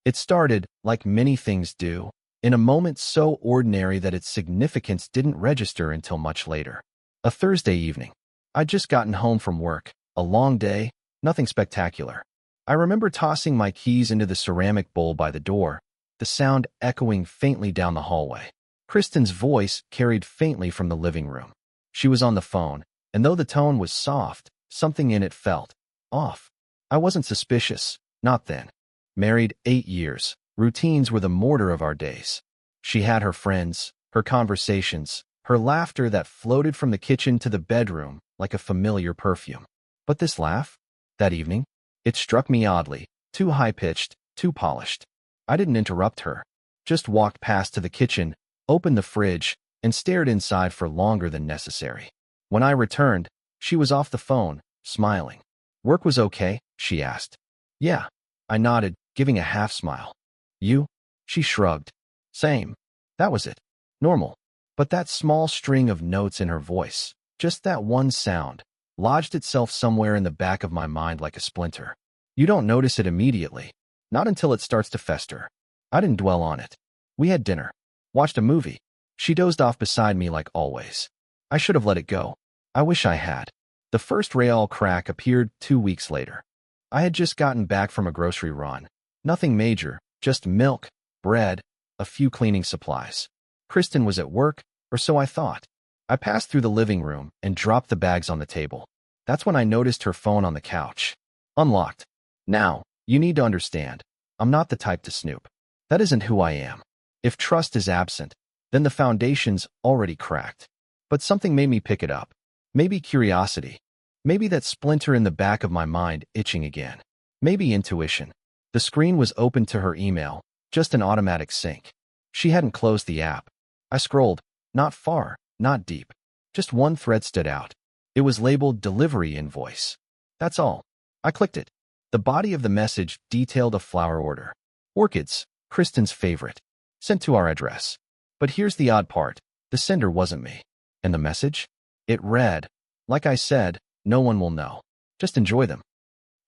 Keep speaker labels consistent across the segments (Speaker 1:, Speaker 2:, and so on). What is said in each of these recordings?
Speaker 1: It started, like many things do, in a moment so ordinary that its significance didn't register until much later. A Thursday evening. I'd just gotten home from work. A long day, nothing spectacular. I remember tossing my keys into the ceramic bowl by the door, the sound echoing faintly down the hallway. Kristen's voice carried faintly from the living room. She was on the phone, and though the tone was soft, something in it felt off. I wasn't suspicious, not then. Married 8 years, routines were the mortar of our days. She had her friends, her conversations, her laughter that floated from the kitchen to the bedroom like a familiar perfume. But this laugh, that evening, it struck me oddly, too high-pitched, too polished. I didn't interrupt her, just walked past to the kitchen, opened the fridge, and stared inside for longer than necessary. When I returned, she was off the phone, smiling. "Work was okay?" she asked. "Yeah." I nodded, giving a half-smile. "You?" She shrugged. "Same." That was it. Normal. But that small string of notes in her voice, just that one sound, lodged itself somewhere in the back of my mind like a splinter. You don't notice it immediately, not until it starts to fester. I didn't dwell on it. We had dinner, watched a movie. She dozed off beside me like always. I should have let it go. I wish I had. The first real crack appeared 2 weeks later. I had just gotten back from a grocery run. Nothing major, just milk, bread, a few cleaning supplies. Kristen was at work, or so I thought. I passed through the living room and dropped the bags on the table. That's when I noticed her phone on the couch. Unlocked. Now, you need to understand, I'm not the type to snoop. That isn't who I am. If trust is absent, then the foundation's already cracked. But something made me pick it up. Maybe curiosity. Maybe that splinter in the back of my mind itching again. Maybe intuition. The screen was open to her email, just an automatic sync. She hadn't closed the app. I scrolled, not far, not deep. Just one thread stood out. It was labeled Delivery Invoice. That's all. I clicked it. The body of the message detailed a flower order. Orchids, Kristen's favorite. Sent to our address. But here's the odd part. The sender wasn't me. And the message? It read, like I said, no one will know. Just enjoy them.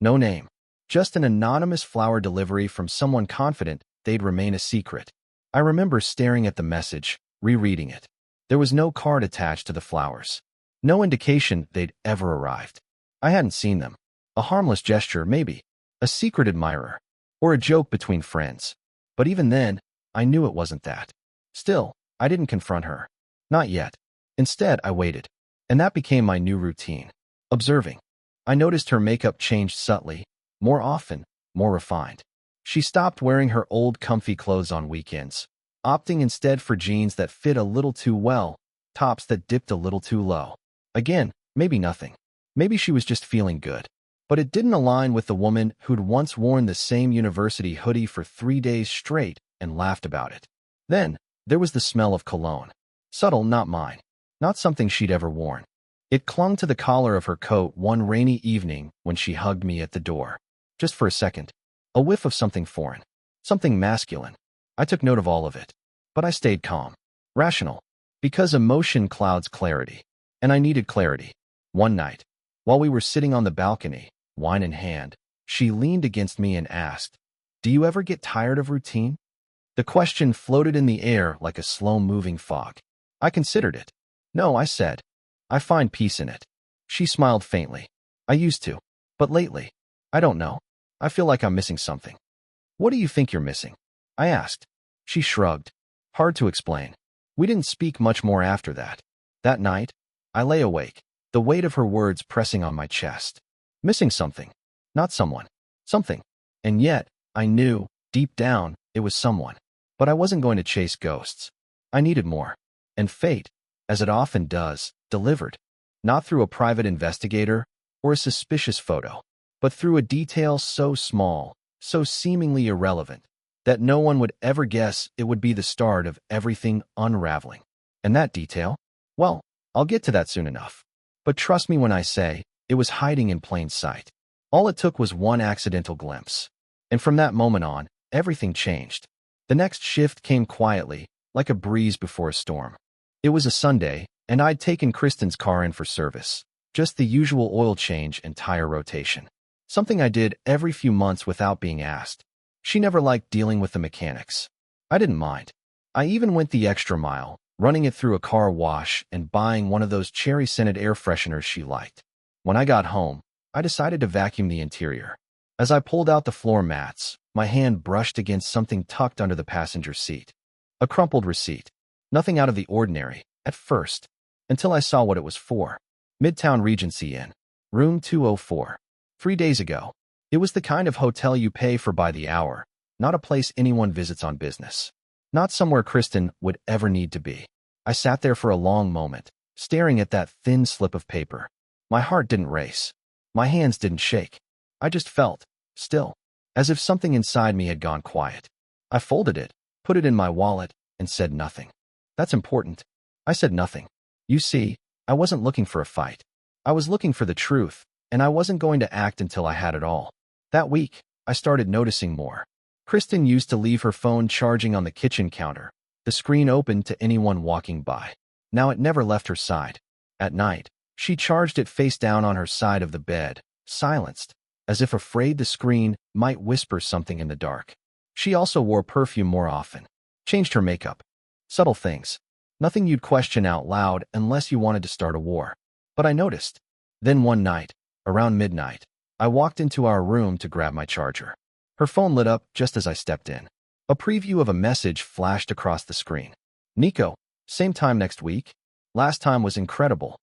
Speaker 1: No name. Just an anonymous flower delivery from someone confident they'd remain a secret. I remember staring at the message, rereading it. There was no card attached to the flowers. No indication they'd ever arrived. I hadn't seen them. A harmless gesture, maybe. A secret admirer. Or a joke between friends. But even then, I knew it wasn't that. Still, I didn't confront her. Not yet. Instead, I waited. And that became my new routine. Observing. I noticed her makeup changed subtly, more often, more refined. She stopped wearing her old comfy clothes on weekends, opting instead for jeans that fit a little too well, tops that dipped a little too low. Again, maybe nothing. Maybe she was just feeling good. But it didn't align with the woman who'd once worn the same university hoodie for 3 days straight and laughed about it. Then, there was the smell of cologne. Subtle, not mine. Not something she'd ever worn. It clung to the collar of her coat one rainy evening when she hugged me at the door. Just for a second. A whiff of something foreign. Something masculine. I took note of all of it. But I stayed calm. Rational. Because emotion clouds clarity. And I needed clarity. One night, while we were sitting on the balcony, wine in hand, she leaned against me and asked, "Do you ever get tired of routine?" The question floated in the air like a slow-moving fog. I considered it. "No," I said. "I find peace in it." She smiled faintly. "I used to. But lately, I don't know. I feel like I'm missing something." "What do you think you're missing?" I asked. She shrugged. "Hard to explain." We didn't speak much more after that. That night, I lay awake, the weight of her words pressing on my chest. Missing something. Not someone. Something. And yet, I knew, deep down, it was someone. But I wasn't going to chase ghosts. I needed more. And fate, as it often does, delivered. Not through a private investigator or a suspicious photo, but through a detail so small, so seemingly irrelevant, that no one would ever guess it would be the start of everything unraveling. And that detail? Well, I'll get to that soon enough. But trust me when I say, it was hiding in plain sight. All it took was one accidental glimpse. And from that moment on, everything changed. The next shift came quietly, like a breeze before a storm. It was a Sunday, and I'd taken Kristen's car in for service. Just the usual oil change and tire rotation. Something I did every few months without being asked. She never liked dealing with the mechanics. I didn't mind. I even went the extra mile, running it through a car wash and buying one of those cherry-scented air fresheners she liked. When I got home, I decided to vacuum the interior. As I pulled out the floor mats, my hand brushed against something tucked under the passenger seat. A crumpled receipt. Nothing out of the ordinary, at first, until I saw what it was for. Midtown Regency Inn. Room 204. 3 days ago. It was the kind of hotel you pay for by the hour, not a place anyone visits on business. Not somewhere Kristen would ever need to be. I sat there for a long moment, staring at that thin slip of paper. My heart didn't race. My hands didn't shake. I just felt, still, as if something inside me had gone quiet. I folded it, put it in my wallet, and said nothing. That's important. I said nothing. You see, I wasn't looking for a fight. I was looking for the truth, and I wasn't going to act until I had it all. That week, I started noticing more. Kristen used to leave her phone charging on the kitchen counter, the screen open to anyone walking by. Now it never left her side. At night, she charged it face down on her side of the bed, silenced, as if afraid the screen might whisper something in the dark. She also wore perfume more often, changed her makeup. Subtle things. Nothing you'd question out loud unless you wanted to start a war. But I noticed. Then one night, around midnight, I walked into our room to grab my charger. Her phone lit up just as I stepped in. A preview of a message flashed across the screen. Nico, same time next week? Last time was incredible.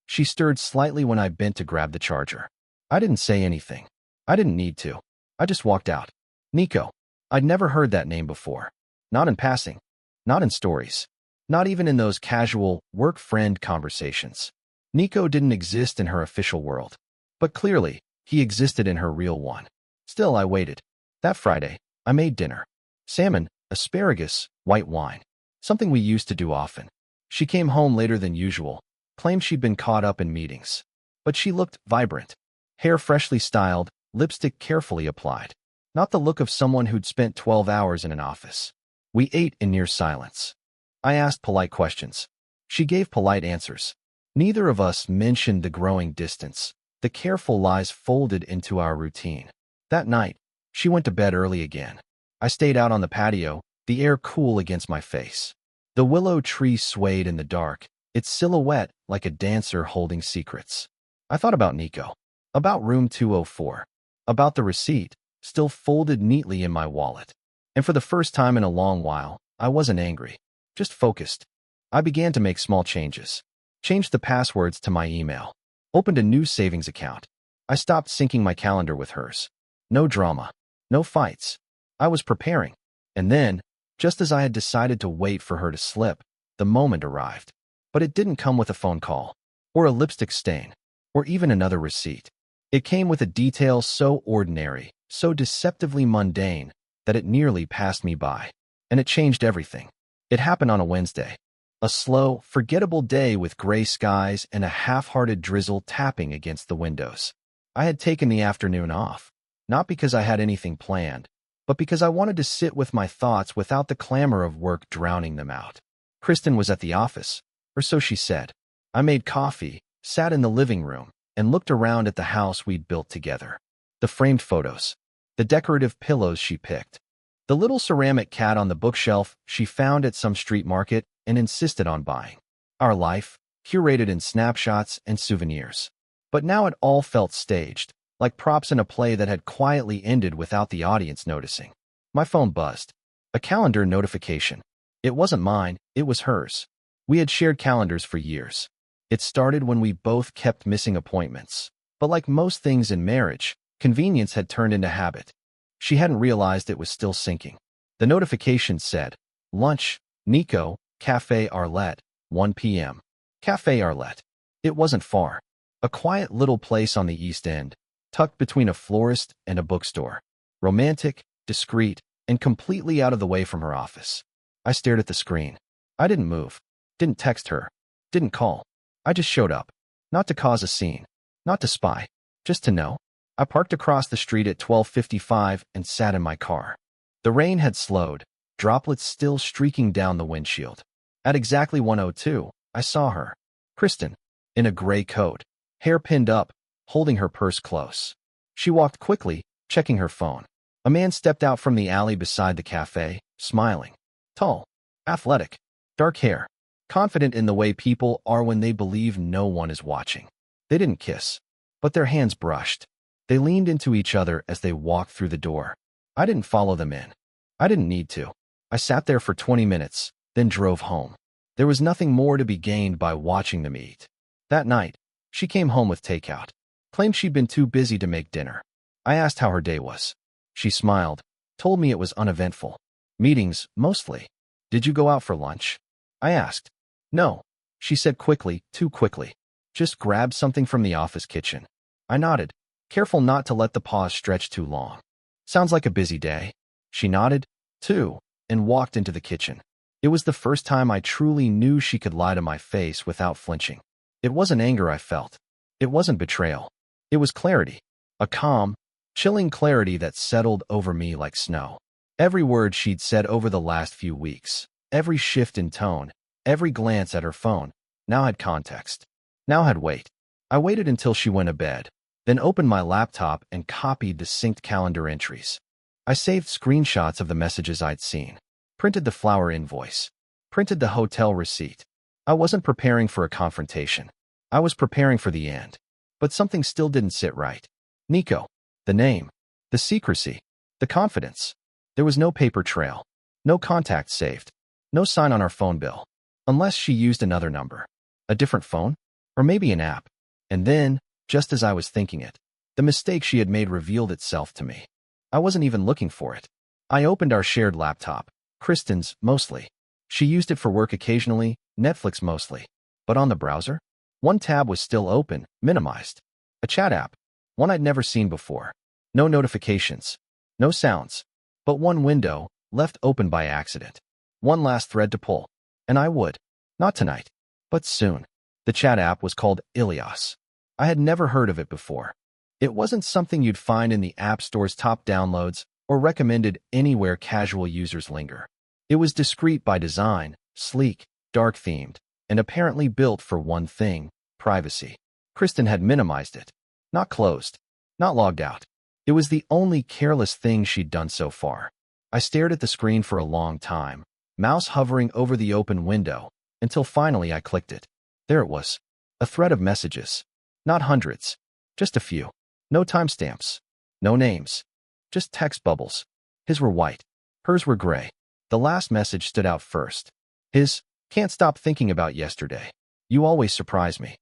Speaker 1: She stirred slightly when I bent to grab the charger. I didn't say anything. I didn't need to. I just walked out. Nico. I'd never heard that name before. Not in passing. Not in stories. Not even in those casual, work-friend conversations. Nico didn't exist in her official world. But clearly, he existed in her real one. Still, I waited. That Friday, I made dinner. Salmon, asparagus, white wine. Something we used to do often. She came home later than usual, claimed she'd been caught up in meetings. But she looked vibrant. Hair freshly styled, lipstick carefully applied. Not the look of someone who'd spent 12 hours in an office. We ate in near silence. I asked polite questions. She gave polite answers. Neither of us mentioned the growing distance, the careful lies folded into our routine. That night, she went to bed early again. I stayed out on the patio, the air cool against my face. The willow tree swayed in the dark, its silhouette like a dancer holding secrets. I thought about Nico, about room 204, about the receipt, still folded neatly in my wallet. And for the first time in a long while, I wasn't angry, just focused. I began to make small changes. Changed the passwords to my email. Opened a new savings account. I stopped syncing my calendar with hers. No drama. No fights. I was preparing. And then, just as I had decided to wait for her to slip, the moment arrived. But it didn't come with a phone call, or a lipstick stain, or even another receipt. It came with a detail so ordinary, so deceptively mundane, that it nearly passed me by. And it changed everything. It happened on a Wednesday. A slow, forgettable day with gray skies and a half-hearted drizzle tapping against the windows. I had taken the afternoon off, not because I had anything planned, but because I wanted to sit with my thoughts without the clamor of work drowning them out. Kristen was at the office, or so she said. I made coffee, sat in the living room, and looked around at the house we'd built together. The framed photos, the decorative pillows she picked, the little ceramic cat on the bookshelf she found at some street market and insisted on buying. Our life, curated in snapshots and souvenirs. But now it all felt staged, like props in a play that had quietly ended without the audience noticing. My phone buzzed. A calendar notification. It wasn't mine, it was hers. We had shared calendars for years. It started when we both kept missing appointments. But like most things in marriage, convenience had turned into habit. She hadn't realized it was still syncing. The notification said, lunch, Nico, Café Arlette, 1 p.m. Café Arlette. It wasn't far. A quiet little place on the East End, tucked between a florist and a bookstore. Romantic, discreet, and completely out of the way from her office. I stared at the screen. I didn't move. Didn't text her. Didn't call. I just showed up. Not to cause a scene. Not to spy. Just to know. I parked across the street at 12:55 and sat in my car. The rain had slowed, droplets still streaking down the windshield. At exactly 1:02, I saw her. Kristen, in a gray coat, hair pinned up, holding her purse close. She walked quickly, checking her phone. A man stepped out from the alley beside the cafe, smiling. Tall, athletic, dark hair, confident in the way people are when they believe no one is watching. They didn't kiss, but their hands brushed. They leaned into each other as they walked through the door. I didn't follow them in. I didn't need to. I sat there for 20 minutes, then drove home. There was nothing more to be gained by watching them eat. That night, she came home with takeout, claimed she'd been too busy to make dinner. I asked how her day was. She smiled, told me it was uneventful. Meetings, mostly. Did you go out for lunch? I asked. No, she said quickly, too quickly. Just grabbed something from the office kitchen. I nodded, careful not to let the pause stretch too long. Sounds like a busy day. She nodded, too, and walked into the kitchen. It was the first time I truly knew she could lie to my face without flinching. It wasn't anger I felt. It wasn't betrayal. It was clarity. A calm, chilling clarity that settled over me like snow. Every word she'd said over the last few weeks, every shift in tone, every glance at her phone, now had context. Now had weight. I waited until she went to bed, then opened my laptop and copied the synced calendar entries. I saved screenshots of the messages I'd seen, printed the flower invoice, printed the hotel receipt. I wasn't preparing for a confrontation. I was preparing for the end. But something still didn't sit right. Nico. The name. The secrecy. The confidence. There was no paper trail. No contact saved. No sign on our phone bill. Unless she used another number. A different phone? Or maybe an app. And then, just as I was thinking it, the mistake she had made revealed itself to me. I wasn't even looking for it. I opened our shared laptop. Kristen's, mostly. She used it for work occasionally, Netflix mostly. But on the browser? One tab was still open, minimized. A chat app. One I'd never seen before. No notifications. No sounds. But one window, left open by accident. One last thread to pull. And I would. Not tonight. But soon. The chat app was called Ilias. I had never heard of it before. It wasn't something you'd find in the App Store's top downloads or recommended anywhere casual users linger. It was discreet by design, sleek, dark-themed, and apparently built for one thing: privacy. Kristen had minimized it. Not closed. Not logged out. It was the only careless thing she'd done so far. I stared at the screen for a long time, mouse hovering over the open window, until finally I clicked it. There it was. A thread of messages. Not hundreds. Just a few. No timestamps. No names. Just text bubbles. His were white. Hers were gray. The last message stood out first. His, "Can't stop thinking about yesterday. You always surprise me."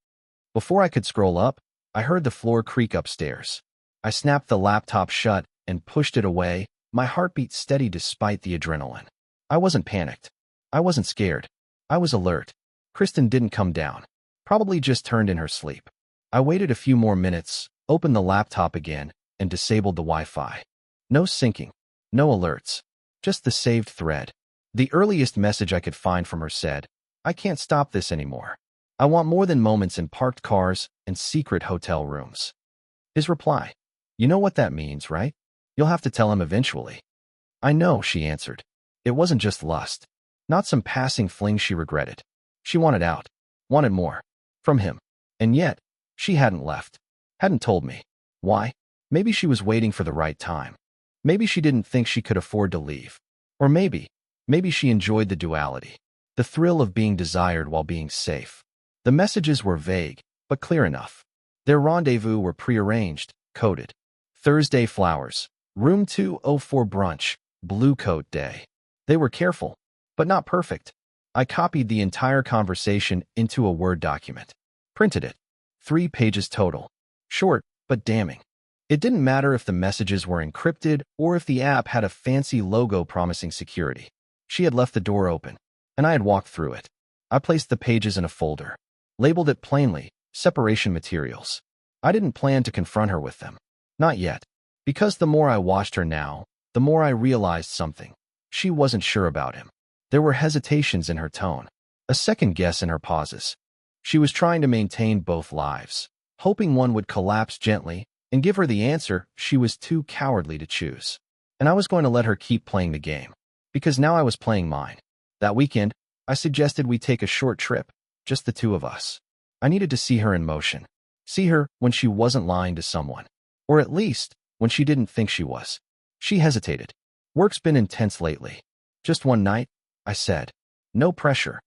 Speaker 1: Before I could scroll up, I heard the floor creak upstairs. I snapped the laptop shut and pushed it away, my heartbeat steady despite the adrenaline. I wasn't panicked. I wasn't scared. I was alert. Kristen didn't come down. Probably just turned in her sleep. I waited a few more minutes, opened the laptop again, and disabled the Wi-Fi. No syncing. No alerts. Just the saved thread. The earliest message I could find from her said, "I can't stop this anymore. I want more than moments in parked cars and secret hotel rooms." His reply, "You know what that means, right? You'll have to tell him eventually." "I know," she answered. It wasn't just lust. Not some passing fling she regretted. She wanted out. Wanted more. From him. And yet, she hadn't left. Hadn't told me. Why? Maybe she was waiting for the right time. Maybe she didn't think she could afford to leave. Or maybe she enjoyed the duality. The thrill of being desired while being safe. The messages were vague, but clear enough. Their rendezvous were prearranged, coded. Thursday flowers. Room 204 brunch. Blue coat day. They were careful, but not perfect. I copied the entire conversation into a Word document. Printed it. 3 pages total. Short, but damning. It didn't matter if the messages were encrypted or if the app had a fancy logo promising security. She had left the door open, and I had walked through it. I placed the pages in a folder. Labeled it plainly, separation materials. I didn't plan to confront her with them. Not yet. Because the more I watched her now, the more I realized something. She wasn't sure about him. There were hesitations in her tone. A second guess in her pauses. She was trying to maintain both lives, hoping one would collapse gently and give her the answer she was too cowardly to choose. And I was going to let her keep playing the game. Because now I was playing mine. That weekend, I suggested we take a short trip, just the two of us. I needed to see her in motion. See her when she wasn't lying to someone. Or at least, when she didn't think she was. She hesitated. Work's been intense lately. Just one night, I said. No pressure.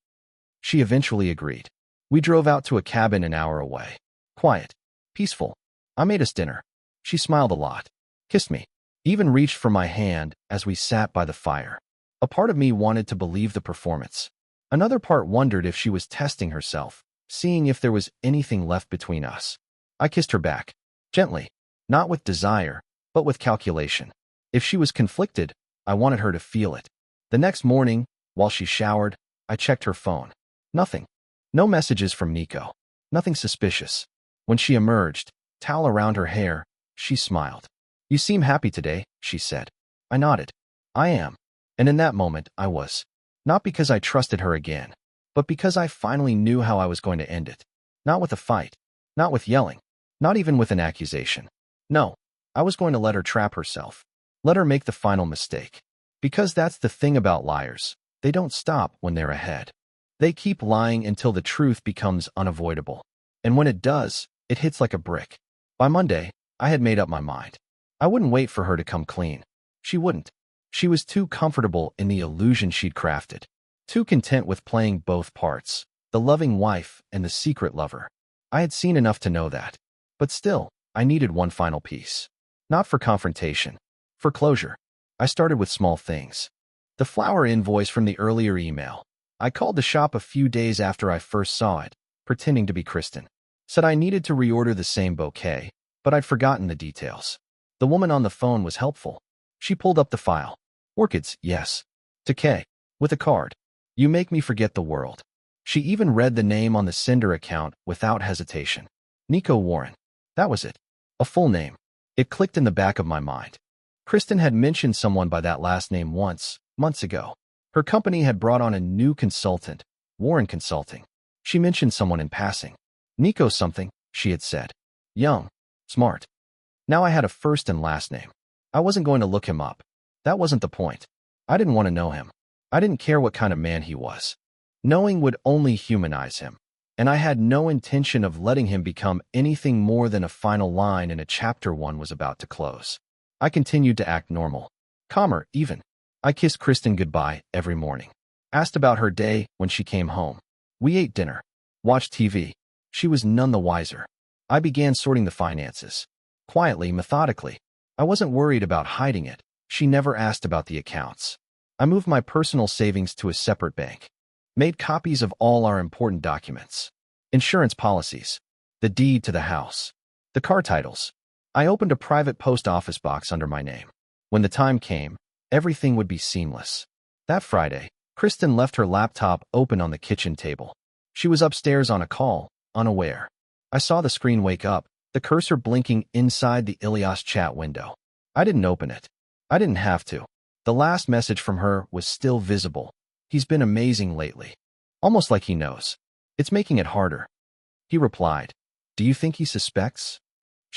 Speaker 1: She eventually agreed. We drove out to a cabin an hour away. Quiet. Peaceful. I made us dinner. She smiled a lot. Kissed me. Even reached for my hand as we sat by the fire. A part of me wanted to believe the performance. Another part wondered if she was testing herself, seeing if there was anything left between us. I kissed her back. Gently. Not with desire, but with calculation. If she was conflicted, I wanted her to feel it. The next morning, while she showered, I checked her phone. Nothing. No messages from Nico. Nothing suspicious. When she emerged, towel around her hair, she smiled. You seem happy today, she said. I nodded. I am. And in that moment, I was. Not because I trusted her again, but because I finally knew how I was going to end it. Not with a fight. Not with yelling. Not even with an accusation. No. I was going to let her trap herself. Let her make the final mistake. Because that's the thing about liars. They don't stop when they're ahead. They keep lying until the truth becomes unavoidable. And when it does, it hits like a brick. By Monday, I had made up my mind. I wouldn't wait for her to come clean. She wouldn't. She was too comfortable in the illusion she'd crafted. Too content with playing both parts, the loving wife and the secret lover. I had seen enough to know that. But still, I needed one final piece. Not for confrontation. For closure. I started with small things. The flower invoice from the earlier email. I called the shop a few days after I first saw it, pretending to be Kristen. Said I needed to reorder the same bouquet, but I'd forgotten the details. The woman on the phone was helpful. She pulled up the file. Orchids, yes. To K. With a card. You make me forget the world. She even read the name on the sender account without hesitation. Nico Warren. That was it. A full name. It clicked in the back of my mind. Kristen had mentioned someone by that last name once, months ago. Her company had brought on a new consultant, Warren Consulting. She mentioned someone in passing. Nico something, she had said. Young. Smart. Now I had a first and last name. I wasn't going to look him up. That wasn't the point. I didn't want to know him. I didn't care what kind of man he was. Knowing would only humanize him. And I had no intention of letting him become anything more than a final line in a chapter one was about to close. I continued to act normal. Calmer, even. I kissed Kristen goodbye every morning. Asked about her day when she came home. We ate dinner. Watched TV. She was none the wiser. I began sorting the finances. Quietly, methodically. I wasn't worried about hiding it. She never asked about the accounts. I moved my personal savings to a separate bank. Made copies of all our important documents. Insurance policies. The deed to the house. The car titles. I opened a private post office box under my name. When the time came, everything would be seamless. That Friday, Kristen left her laptop open on the kitchen table. She was upstairs on a call, unaware. I saw the screen wake up, the cursor blinking inside the Ilias chat window. I didn't open it. I didn't have to. The last message from her was still visible. He's been amazing lately. Almost like he knows. It's making it harder. He replied. Do you think he suspects?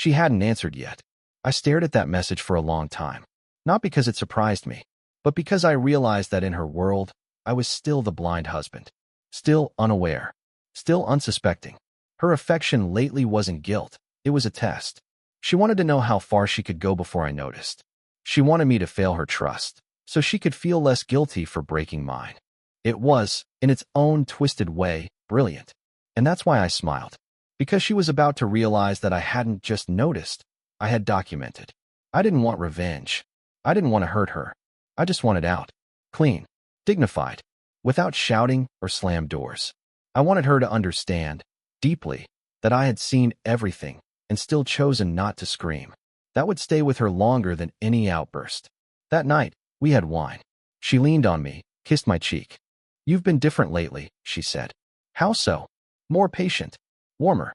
Speaker 1: She hadn't answered yet. I stared at that message for a long time. Not because it surprised me, but because I realized that in her world, I was still the blind husband. Still unaware. Still unsuspecting. Her affection lately wasn't guilt. It was a test. She wanted to know how far she could go before I noticed. She wanted me to fail her trust, so she could feel less guilty for breaking mine. It was, in its own twisted way, brilliant. And that's why I smiled. Because she was about to realize that I hadn't just noticed, I had documented. I didn't want revenge. I didn't want to hurt her. I just wanted out. Clean. Dignified. Without shouting or slam doors. I wanted her to understand, deeply, that I had seen everything and still chosen not to scream. That would stay with her longer than any outburst. That night, we had wine. She leaned on me, kissed my cheek. You've been different lately, she said. How so? More patient. Warmer.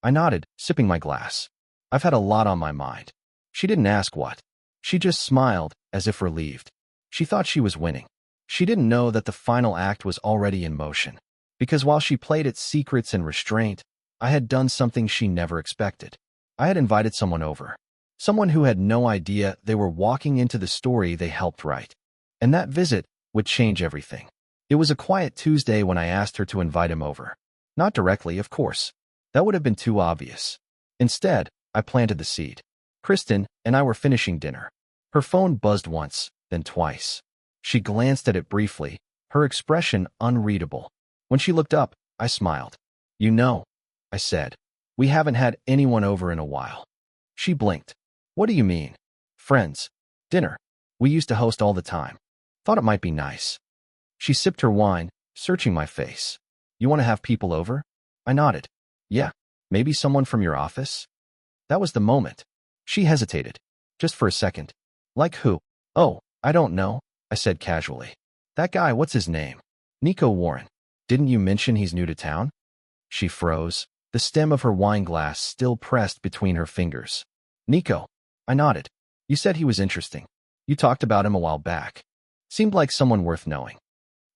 Speaker 1: I nodded, sipping my glass. I've had a lot on my mind. She didn't ask what. She just smiled, as if relieved. She thought she was winning. She didn't know that the final act was already in motion. Because while she played at secrets and restraint, I had done something she never expected. I had invited someone over. Someone who had no idea they were walking into the story they helped write. And that visit would change everything. It was a quiet Tuesday when I asked her to invite him over. Not directly, of course. That would have been too obvious. Instead, I planted the seed. Kristen and I were finishing dinner. Her phone buzzed once, then twice. She glanced at it briefly, her expression unreadable. When she looked up, I smiled. "You know," I said, "we haven't had anyone over in a while." She blinked. "What do you mean?" "Friends. Dinner. We used to host all the time. Thought it might be nice." She sipped her wine, searching my face. "You want to have people over?" I nodded. "Yeah. Maybe someone from your office?" That was the moment. She hesitated. Just for a second. "Like who?" "Oh, I don't know," I said casually. "That guy, what's his name?" "Nico Warren. Didn't you mention he's new to town?" She froze, the stem of her wine glass still pressed between her fingers. "Nico." I nodded. "You said he was interesting. You talked about him a while back. Seemed like someone worth knowing."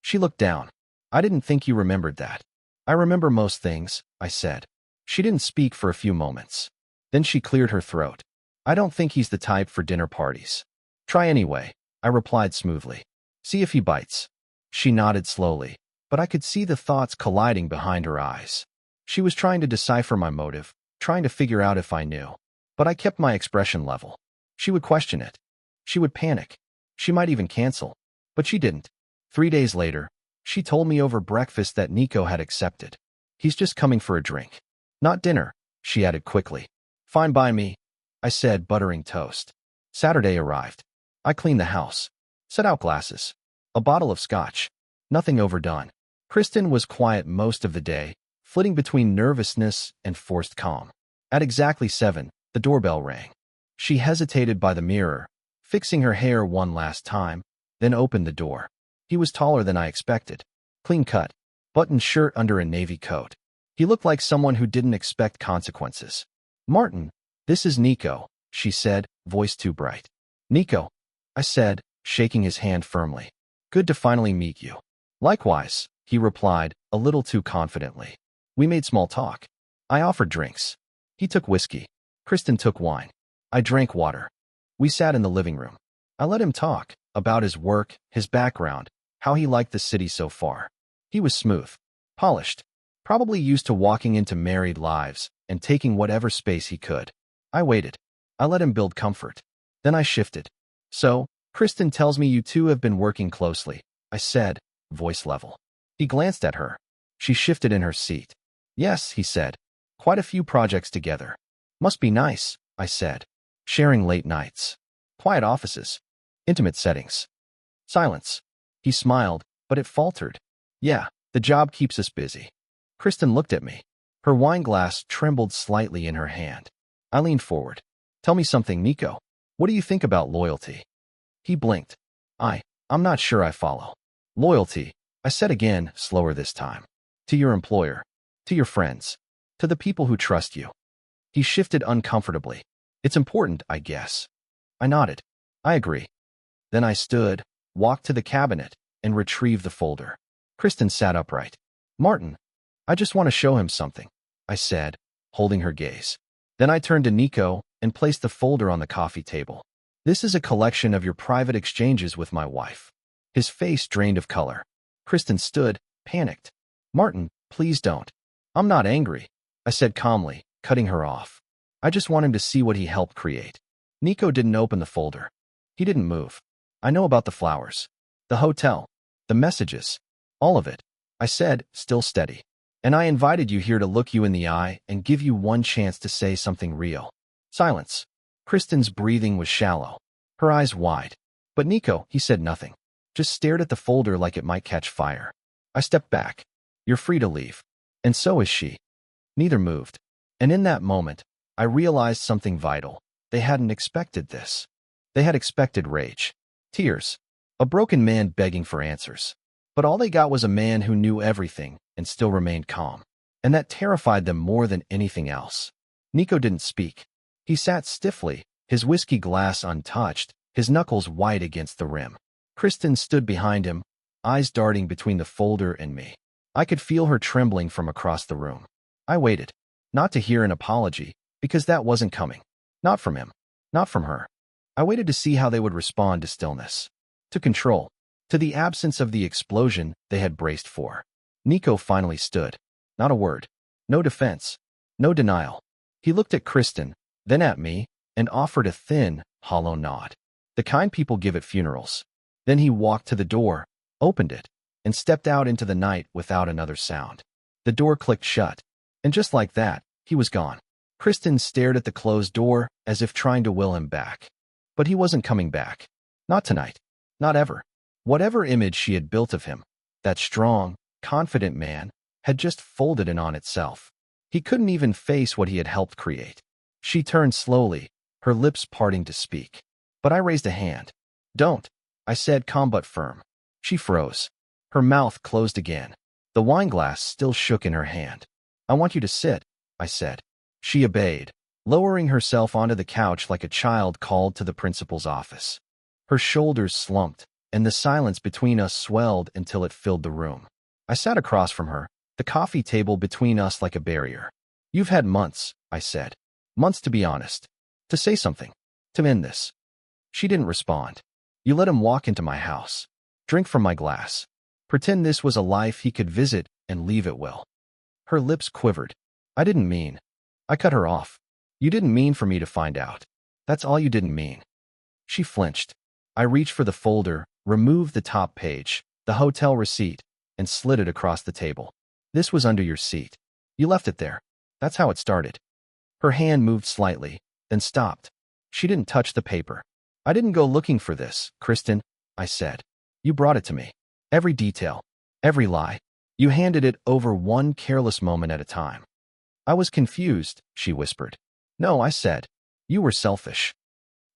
Speaker 1: She looked down. "I didn't think you remembered that." "I remember most things," I said. She didn't speak for a few moments. Then she cleared her throat. "I don't think he's the type for dinner parties." "Try anyway," I replied smoothly. "See if he bites." She nodded slowly, but I could see the thoughts colliding behind her eyes. She was trying to decipher my motive, trying to figure out if I knew. But I kept my expression level. She would question it. She would panic. She might even cancel. But she didn't. 3 days later, she told me over breakfast that Nico had accepted. "He's just coming for a drink. Not dinner," she added quickly. "Fine by me," I said, buttering toast. Saturday arrived. I cleaned the house. Set out glasses. A bottle of scotch. Nothing overdone. Kristen was quiet most of the day, flitting between nervousness and forced calm. At exactly 7, the doorbell rang. She hesitated by the mirror, fixing her hair one last time, then opened the door. He was taller than I expected. Clean cut. Buttoned shirt under a navy coat. He looked like someone who didn't expect consequences. "Martin, this is Nico," she said, voice too bright. "Nico," I said, shaking his hand firmly. "Good to finally meet you." "Likewise," he replied, a little too confidently. We made small talk. I offered drinks. He took whiskey. Kristen took wine. I drank water. We sat in the living room. I let him talk about his work, his background, how he liked the city so far. He was smooth, polished, probably used to walking into married lives and taking whatever space he could. I waited. I let him build comfort. Then I shifted. "So, Kristen tells me you two have been working closely," I said, voice level. He glanced at her. She shifted in her seat. "Yes," he said. "Quite a few projects together." "Must be nice," I said. "Sharing late nights. Quiet offices. Intimate settings." Silence. He smiled, but it faltered. "Yeah, the job keeps us busy." Kristen looked at me. Her wine glass trembled slightly in her hand. I leaned forward. "Tell me something, Nico. What do you think about loyalty?" He blinked. I'm not sure I follow." "Loyalty," I said again, slower this time. "To your employer. To your friends. To the people who trust you." He shifted uncomfortably. "It's important, I guess." I nodded. "I agree." Then I stood, walked to the cabinet, and retrieved the folder. Kristen sat upright. "Martin, I just want to show him something," I said, holding her gaze. Then I turned to Nico and placed the folder on the coffee table. "This is a collection of your private exchanges with my wife." His face drained of color. Kristen stood, panicked. "Martin, please don't." "I'm not angry," I said calmly, cutting her off. "I just want him to see what he helped create." Nico didn't open the folder. He didn't move. "I know about the flowers, the hotel, the messages, all of it," I said, still steady. "And I invited you here to look you in the eye and give you one chance to say something real." Silence. Kristen's breathing was shallow, her eyes wide. But Nico, he said nothing, just stared at the folder like it might catch fire. I stepped back. "You're free to leave." And so is she. Neither moved. And in that moment, I realized something vital. They hadn't expected this. They had expected rage, tears, a broken man begging for answers. But all they got was a man who knew everything and still remained calm. And that terrified them more than anything else. Nico didn't speak. He sat stiffly, his whiskey glass untouched, his knuckles white against the rim. Kristen stood behind him, eyes darting between the folder and me. I could feel her trembling from across the room. I waited, not to hear an apology, because that wasn't coming. Not from him, not from her. I waited to see how they would respond to stillness, to control, to the absence of the explosion they had braced for. Nico finally stood. Not a word. No defense. No denial. He looked at Kristen, then at me, and offered a thin, hollow nod. The kind people give at funerals. Then he walked to the door, opened it, and stepped out into the night without another sound. The door clicked shut, and just like that, he was gone. Kristen stared at the closed door as if trying to will him back. But he wasn't coming back. Not tonight. Not ever. Whatever image she had built of him, that strong, confident man, had just folded in on itself. He couldn't even face what he had helped create. She turned slowly, her lips parting to speak. But I raised a hand. Don't, I said, calm but firm. She froze. Her mouth closed again. The wineglass still shook in her hand. I want you to sit, I said. She obeyed, lowering herself onto the couch like a child called to the principal's office. Her shoulders slumped, and the silence between us swelled until it filled the room. I sat across from her, the coffee table between us like a barrier. You've had months, I said. Months to be honest. To say something. To end this. She didn't respond. You let him walk into my house. Drink from my glass. Pretend this was a life he could visit and leave at will. Her lips quivered. I didn't mean. I cut her off. You didn't mean for me to find out. That's all you didn't mean. She flinched. I reached for the folder, removed the top page, the hotel receipt, and slid it across the table. This was under your seat. You left it there. That's how it started. Her hand moved slightly, then stopped. She didn't touch the paper. I didn't go looking for this, Kristen, I said. You brought it to me. Every detail, every lie. You handed it over one careless moment at a time. I was confused, she whispered. No, I said. You were selfish.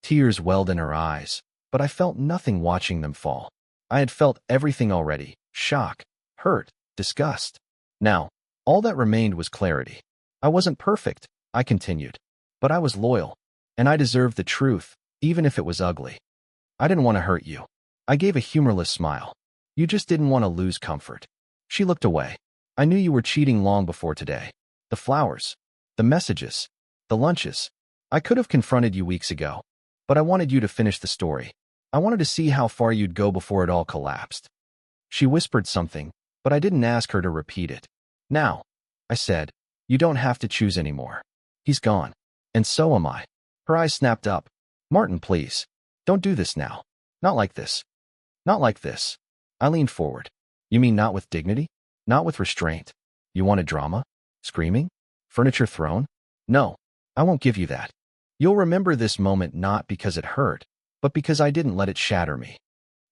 Speaker 1: Tears welled in her eyes, but I felt nothing watching them fall. I had felt everything already. Shock, hurt, disgust. Now, all that remained was clarity. I wasn't perfect, I continued. But I was loyal, and I deserved the truth, even if it was ugly. I didn't want to hurt you. I gave a humorless smile. You just didn't want to lose comfort. She looked away. I knew you were cheating long before today. The flowers, the messages, the lunches. I could have confronted you weeks ago, but I wanted you to finish the story. I wanted to see how far you'd go before it all collapsed. She whispered something, but I didn't ask her to repeat it. Now, I said, you don't have to choose anymore. He's gone. And so am I. Her eyes snapped up. Martin, please. Don't do this now. Not like this. Not like this. I leaned forward. You mean not with dignity? Not with restraint? You wanted drama? Screaming? Furniture thrown? No, I won't give you that. You'll remember this moment not because it hurt, but because I didn't let it shatter me.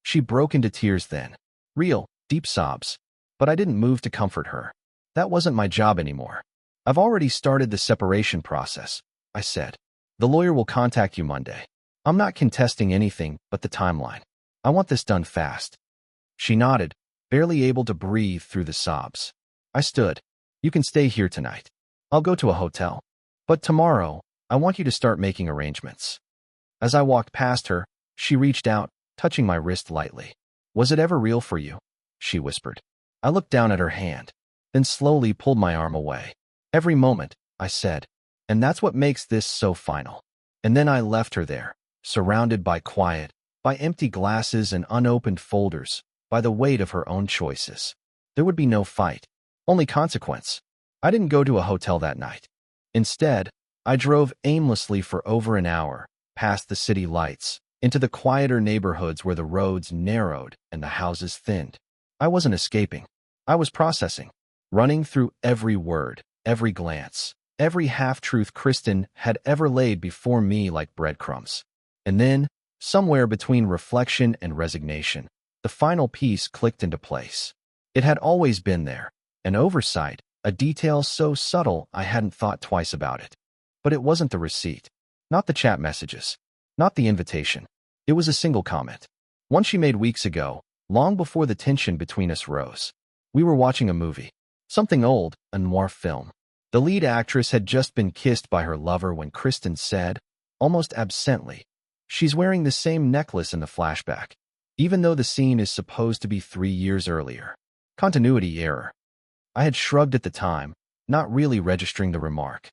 Speaker 1: She broke into tears then. Real, deep sobs. But I didn't move to comfort her. That wasn't my job anymore. I've already started the separation process, I said. The lawyer will contact you Monday. I'm not contesting anything but the timeline. I want this done fast. She nodded, barely able to breathe through the sobs. I stood. You can stay here tonight. I'll go to a hotel. But tomorrow, I want you to start making arrangements. As I walked past her, she reached out, touching my wrist lightly. Was it ever real for you? She whispered. I looked down at her hand, then slowly pulled my arm away. Every moment, I said. And that's what makes this so final. And then I left her there, surrounded by quiet, by empty glasses and unopened folders, by the weight of her own choices. There would be no fight, only consequence. I didn't go to a hotel that night. Instead, I drove aimlessly for over an hour, past the city lights, into the quieter neighborhoods where the roads narrowed and the houses thinned. I wasn't escaping. I was processing, running through every word, every glance, every half-truth Kristen had ever laid before me like breadcrumbs. And then, somewhere between reflection and resignation, the final piece clicked into place. It had always been there, an oversight, a detail so subtle I hadn't thought twice about it. But it wasn't the receipt, not the chat messages, not the invitation. It was a single comment, one she made weeks ago, long before the tension between us rose. We were watching a movie, something old, a noir film. The lead actress had just been kissed by her lover when Kristen said, almost absently, she's wearing the same necklace in the flashback, even though the scene is supposed to be 3 years earlier. Continuity error. I had shrugged at the time, not really registering the remark.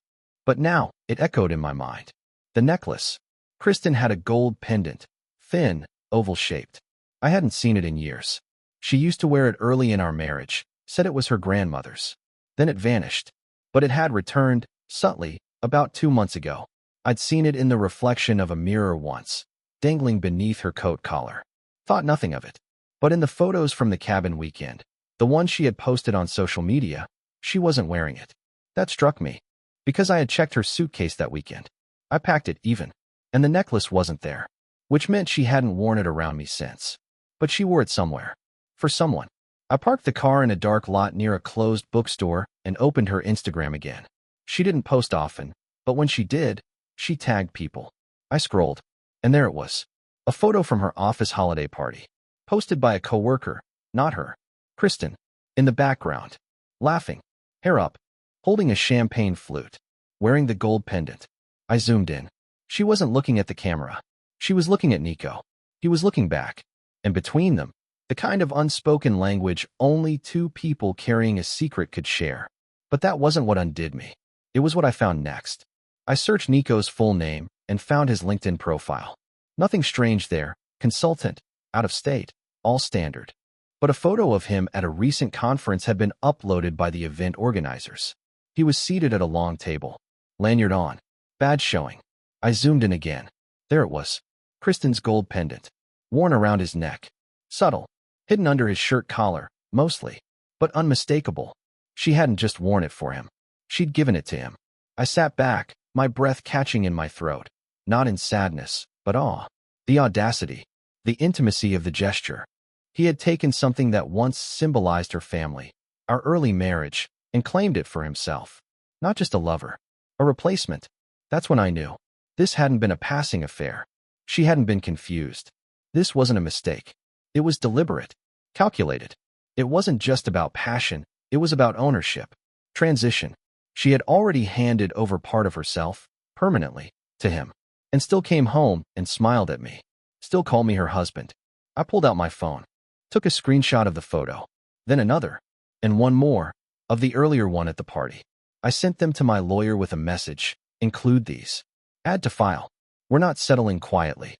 Speaker 1: But now, it echoed in my mind. The necklace. Kristen had a gold pendant, thin, oval-shaped. I hadn't seen it in years. She used to wear it early in our marriage, said it was her grandmother's. Then it vanished. But it had returned, subtly, about 2 months ago. I'd seen it in the reflection of a mirror once, dangling beneath her coat collar. Thought nothing of it. But in the photos from the cabin weekend, the one she had posted on social media, she wasn't wearing it. That struck me. Because I had checked her suitcase that weekend. I packed it even. And the necklace wasn't there. Which meant she hadn't worn it around me since. But she wore it somewhere. For someone. I parked the car in a dark lot near a closed bookstore and opened her Instagram again. She didn't post often, but when she did, she tagged people. I scrolled. And there it was. A photo from her office holiday party. Posted by a coworker, not her. Kristen. In the background. Laughing. Hair up. Holding a champagne flute. Wearing the gold pendant. I zoomed in. She wasn't looking at the camera. She was looking at Nico. He was looking back. And between them, the kind of unspoken language only two people carrying a secret could share. But that wasn't what undid me. It was what I found next. I searched Nico's full name and found his LinkedIn profile. Nothing strange there. Consultant. Out of state. All standard. But a photo of him at a recent conference had been uploaded by the event organizers. He was seated at a long table. Lanyard on. Badge showing. I zoomed in again. There it was. Kristen's gold pendant. Worn around his neck. Subtle. Hidden under his shirt collar, mostly. But unmistakable. She hadn't just worn it for him. She'd given it to him. I sat back, my breath catching in my throat. Not in sadness, but awe. The audacity. The intimacy of the gesture. He had taken something that once symbolized her family, our early marriage, and claimed it for himself. Not just a lover. A replacement. That's when I knew. This hadn't been a passing affair. She hadn't been confused. This wasn't a mistake. It was deliberate. Calculated. It wasn't just about passion, it was about ownership. Transition. She had already handed over part of herself, permanently, to him. And still came home and smiled at me. Still called me her husband. I pulled out my phone. Took a screenshot of the photo. Then another. And one more. Of the earlier one at the party. I sent them to my lawyer with a message. Include these. Add to file. We're not settling quietly.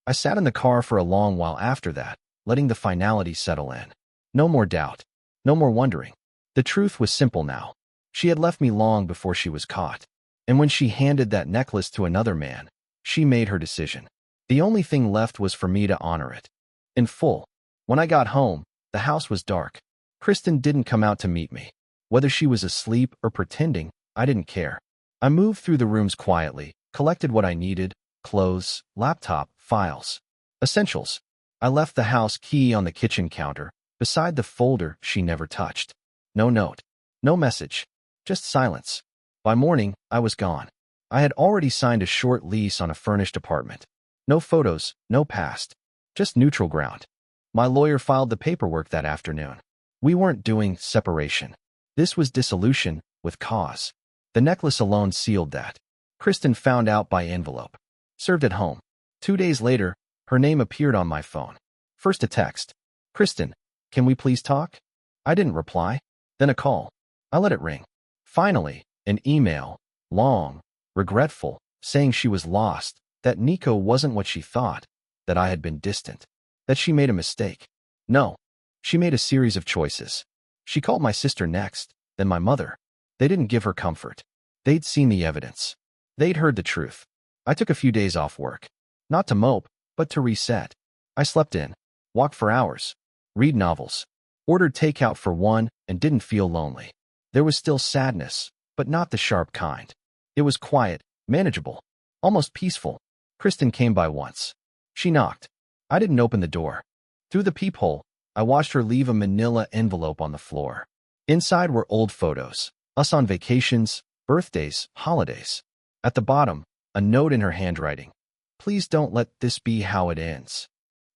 Speaker 1: I sat in the car for a long while after that, letting the finality settle in. No more doubt. No more wondering. The truth was simple now. She had left me long before she was caught. And when she handed that necklace to another man, she made her decision. The only thing left was for me to honor it. In full. When I got home, the house was dark. Kristen didn't come out to meet me. Whether she was asleep or pretending, I didn't care. I moved through the rooms quietly, collected what I needed, clothes, laptop, files. Essentials. I left the house key on the kitchen counter, beside the folder she never touched. No note. No message. Just silence. By morning, I was gone. I had already signed a short lease on a furnished apartment. No photos, no past. Just neutral ground. My lawyer filed the paperwork that afternoon. We weren't doing separation. This was dissolution, with cause. The necklace alone sealed that. Kristen found out by envelope. Served at home. 2 days later, her name appeared on my phone. First a text. Kristen, can we please talk? I didn't reply. Then a call. I let it ring. Finally, an email. Long. Regretful. Saying she was lost. That Nico wasn't what she thought. That I had been distant. That she made a mistake. No. She made a series of choices. She called my sister next, then my mother. They didn't give her comfort. They'd seen the evidence. They'd heard the truth. I took a few days off work. Not to mope, but to reset. I slept in. Walked for hours. Read novels. Ordered takeout for one and didn't feel lonely. There was still sadness, but not the sharp kind. It was quiet, manageable, almost peaceful. Kristen came by once. She knocked. I didn't open the door. Through the peephole, I watched her leave a manila envelope on the floor. Inside were old photos. Us on vacations, birthdays, holidays. At the bottom, a note in her handwriting. Please don't let this be how it ends.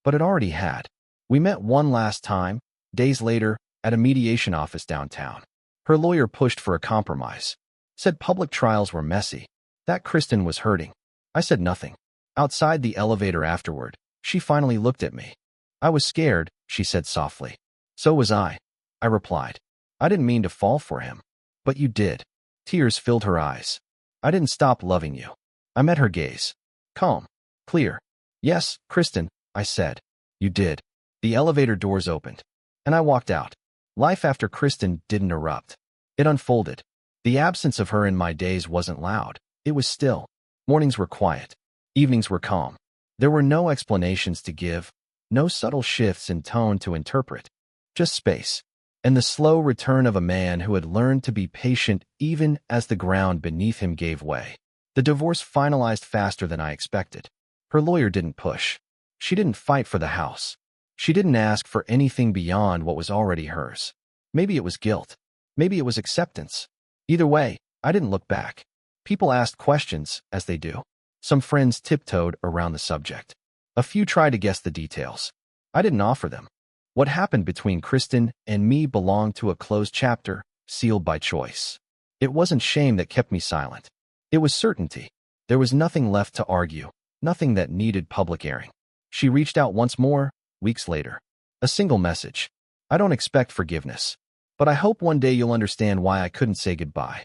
Speaker 1: But it already had. We met one last time, days later, at a mediation office downtown. Her lawyer pushed for a compromise. Said public trials were messy. That Kristen was hurting. I said nothing. Outside the elevator afterward, she finally looked at me. I was scared, she said softly. So was I replied. I didn't mean to fall for him. But you did. Tears filled her eyes. I didn't stop loving you. I met her gaze. Calm. Clear. Yes, Kristen, I said. You did. The elevator doors opened. And I walked out. Life after Kristen didn't erupt. It unfolded. The absence of her in my days wasn't loud. It was still. Mornings were quiet. Evenings were calm. There were no explanations to give, no subtle shifts in tone to interpret, just space, and the slow return of a man who had learned to be patient even as the ground beneath him gave way. The divorce finalized faster than I expected. Her lawyer didn't push. She didn't fight for the house. She didn't ask for anything beyond what was already hers. Maybe it was guilt. Maybe it was acceptance. Either way, I didn't look back. People asked questions, as they do. Some friends tiptoed around the subject. A few tried to guess the details. I didn't offer them. What happened between Kristen and me belonged to a closed chapter, sealed by choice. It wasn't shame that kept me silent. It was certainty. There was nothing left to argue, nothing that needed public airing. She reached out once more, weeks later. A single message. I don't expect forgiveness, but I hope one day you'll understand why I couldn't say goodbye.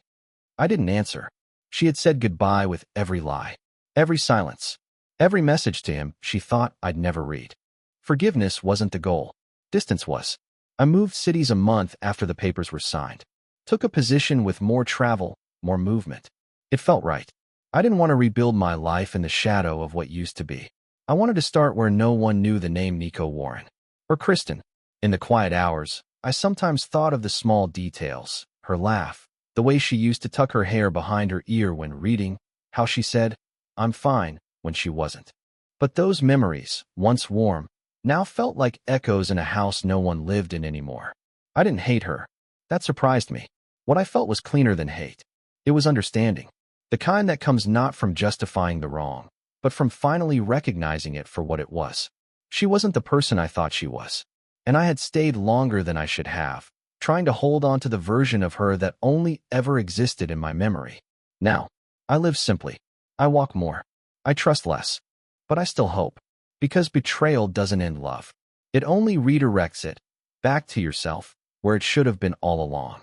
Speaker 1: I didn't answer. She had said goodbye with every lie, every silence, every message to him she thought I'd never read. Forgiveness wasn't the goal. Distance was. I moved cities a month after the papers were signed. Took a position with more travel, more movement. It felt right. I didn't want to rebuild my life in the shadow of what used to be. I wanted to start where no one knew the name Nico Warren. Or Kristen. In the quiet hours, I sometimes thought of the small details. Her laugh, the way she used to tuck her hair behind her ear when reading, how she said, "I'm fine," when she wasn't. But those memories, once warm, now felt like echoes in a house no one lived in anymore. I didn't hate her. That surprised me. What I felt was cleaner than hate. It was understanding. The kind that comes not from justifying the wrong, but from finally recognizing it for what it was. She wasn't the person I thought she was. And I had stayed longer than I should have, trying to hold on to the version of her that only ever existed in my memory. Now, I live simply. I walk more. I trust less. But I still hope. Because betrayal doesn't end love. It only redirects it, back to yourself, where it should have been all along.